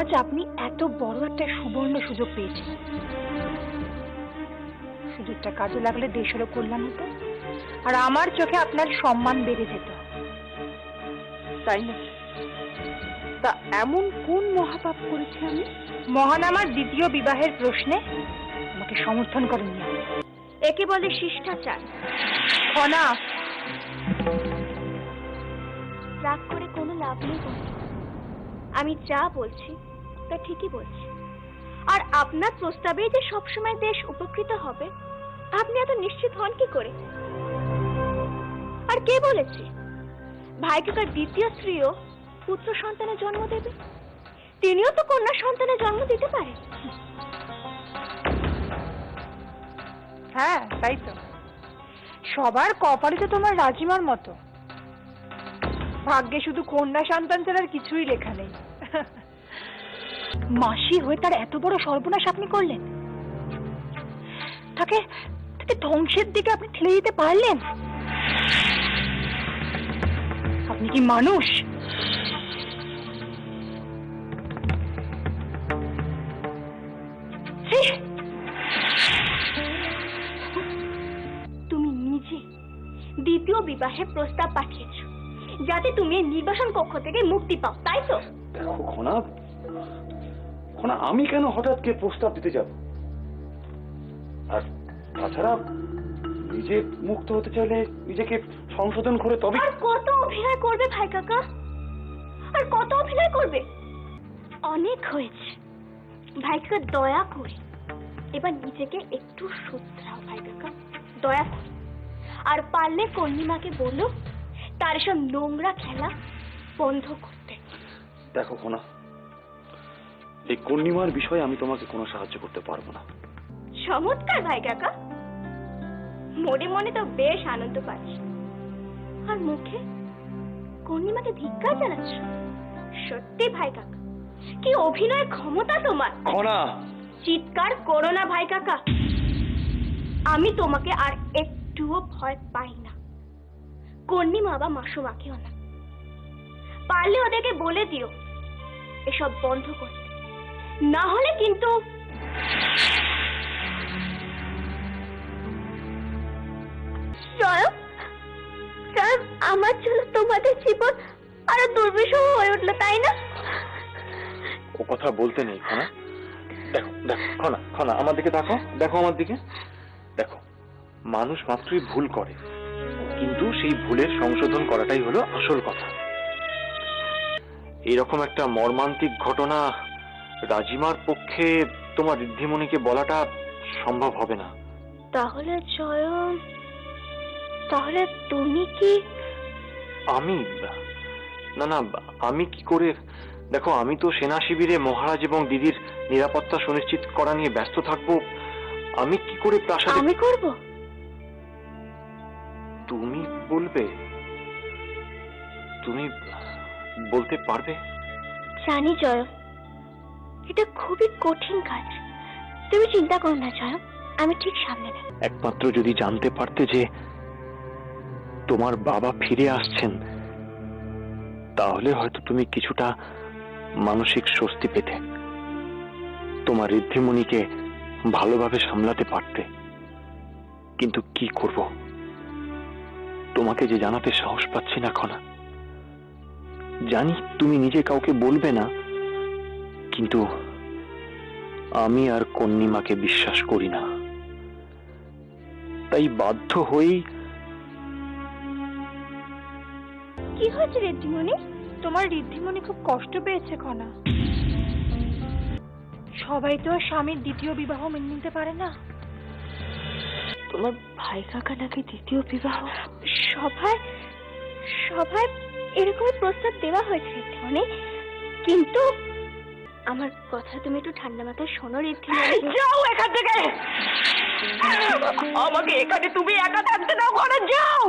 আজ আপনি এত বড় একটা সুবর্ণ সুযোগ পেয়েছেন। সুযোগটা কাজে লাগলে দেশেরও কল্যাণ হতো, আর আমার চোখে আপনার সম্মান বেড়ে যেত। তাই না? তা এমন কোন মহাপাপ করেছি আমি? মহান আমার দ্বিতীয় বিবাহের প্রশ্নে আমাকে সমর্থন করেননি। একে বলে শিষ্টাচার। খনা, রাগ করে কোনো লাভ নেই বন্ধু। আমি যা বলছি তা ঠিকই বলছি। আর আপনার প্রস্তাবে যে সবসময় দেশ উপকৃত হবে, আপনি এত নিশ্চিত হন কি করে? আর কে বলেছে ভাইকাকার দ্বিতীয় স্ত্রীও পুত্র সন্তানের জন্ম দেবে? তিনিও তো কন্যা সন্তানের জন্ম দিতে পারে। হ্যাঁ তাই তো। সবার কপালে তো তোমার রাজিমার মতো। ভাগ্যে শুধু কন্যা সন্তান ছাড়া কিছুই লেখা নেই। মাসি হয়ে তার এত বড় সর্বনাশ আপনি করলেন। তাকে ধ্বংসের দিকে আপনি ঠেলে দিতে পারলেন? আপনি কি মানুষ? তুমি নিজে দ্বিতীয় বিবাহের প্রস্তাব পাঠিয়েছ যাতে তুমি নির্বাসন কক্ষ থেকে মুক্তি পাও, তাই তো? দেখো খনা, আমি কেন হঠাৎ কে প্রস্তাব দিতে যাব? আর তাছাড়া নিজে মুক্ত হতে চাইলে নিজেকে সংশোধন করে তবে। আর কত অভিনয় করবে ভাই কাকা? আর কত অভিনয় করবে? অনেক হয়েছে ভাই কাকা। দয়া করে এবার নিজেকে একটু শুধরাও ভাই কাকা, দয়া করে। আর পারলে কন্যিমাকে বলো তার সব নোংরা খেলা বন্ধ করতে। দেখো খনা, এই কন্যিমার বিষয়ে আমি তোমাকে কোনো সাহায্য করতে পারবো না। চমৎকার ভাই কাকা, মনে মনে তো বেশ আনন্দ পাচ্ছি, আর মুখে কন্যিমাকে ধিক্কার জানাচ্ছ। সত্যি ভাই কাকা, কি অভিনয় ক্ষমতা তোমার! খনা, চিৎকার করো না ভাই কাকা। আমি তোমাকে আর একটুও ভয় পাই না, কন্যিমা বা মাসুমাকেও না। পারলে ওদেরকে বলে দিও এসব বন্ধ করতে, না হলে কিন্তু। আমার জন্য তোমাদের জীবন আরো দুর্বিষহ হয়ে উঠলো, তাই না? ও কথা বলতে নেই খনা। দেখো দেখো খনা, খনা আমার দিকে দেখো, দেখো আমার দিকে দেখো। মানুষ মাত্রই ভুল করে, কিন্তু সেই ভুলের সংশোধন করাটাই হলো আসল কথা। এইরকম একটা মর্মান্তিক ঘটনা রাজিমার পক্ষে তোমার ঋদ্ধিমণিকে বলাটা সম্ভব হবে না। তাহলে জয়ন, তাহলে তুমি কি? আমি না না, আমি কি করে? দেখো, আমি তো সেনা শিবিরে মহারাজ এবং দিদির নিরাপত্তা সুনিশ্চিত করা নিয়ে ব্যস্ত থাকবো। আমি কি করে প্রাসাদে? আমি করব। তুমি বলবে? তুমি বলতে পারবে? জানি জয়, এটা খুবই কঠিন কাজ। তুমি চিন্তা করো না জয়, আমি ঠিক সামলে নেব। একমাত্র যদি জানতে পারতে যে তোমার বাবা ফিরে আসছেন, তাহলে হয়তো তুমি কিছুটা মানসিক স্বস্তি পেতে, তোমার ঋদ্ধিমণিকে ভালোভাবে সামলাতে পারতে। কিন্তু কি করব, তোমাকে যে জানাতে সাহস পাচ্ছি না খনা। জানি তুমি নিজে কাউকে বলবে না, কিন্তু আমি আর কন্যিমাকে বিশ্বাস করি না। তাই বাধ্য হয়েই। কি হয়েছে ঋদ্ধিমণি? তোমার ঋদ্ধিমণি খুব কষ্ট পেয়েছে খনা। সবাই তো স্বামীর দ্বিতীয় বিবাহ মেনে নিতে পারে না। তোমার ভাই কাকা নাকি দ্বিতীয় বিবাহ? সভায় সভায় এরকম প্রস্তাব দেওয়া হয়েছে ঋদ্ধিমণি, কিন্তু আমার কথা তুমি একটু ঠান্ডা মাথায় শোনো ঋদ্ধিমণি। যাও এখান থেকে, আমাকে এখানে তুমি একা থাকতে দাও। ঘরে যাও।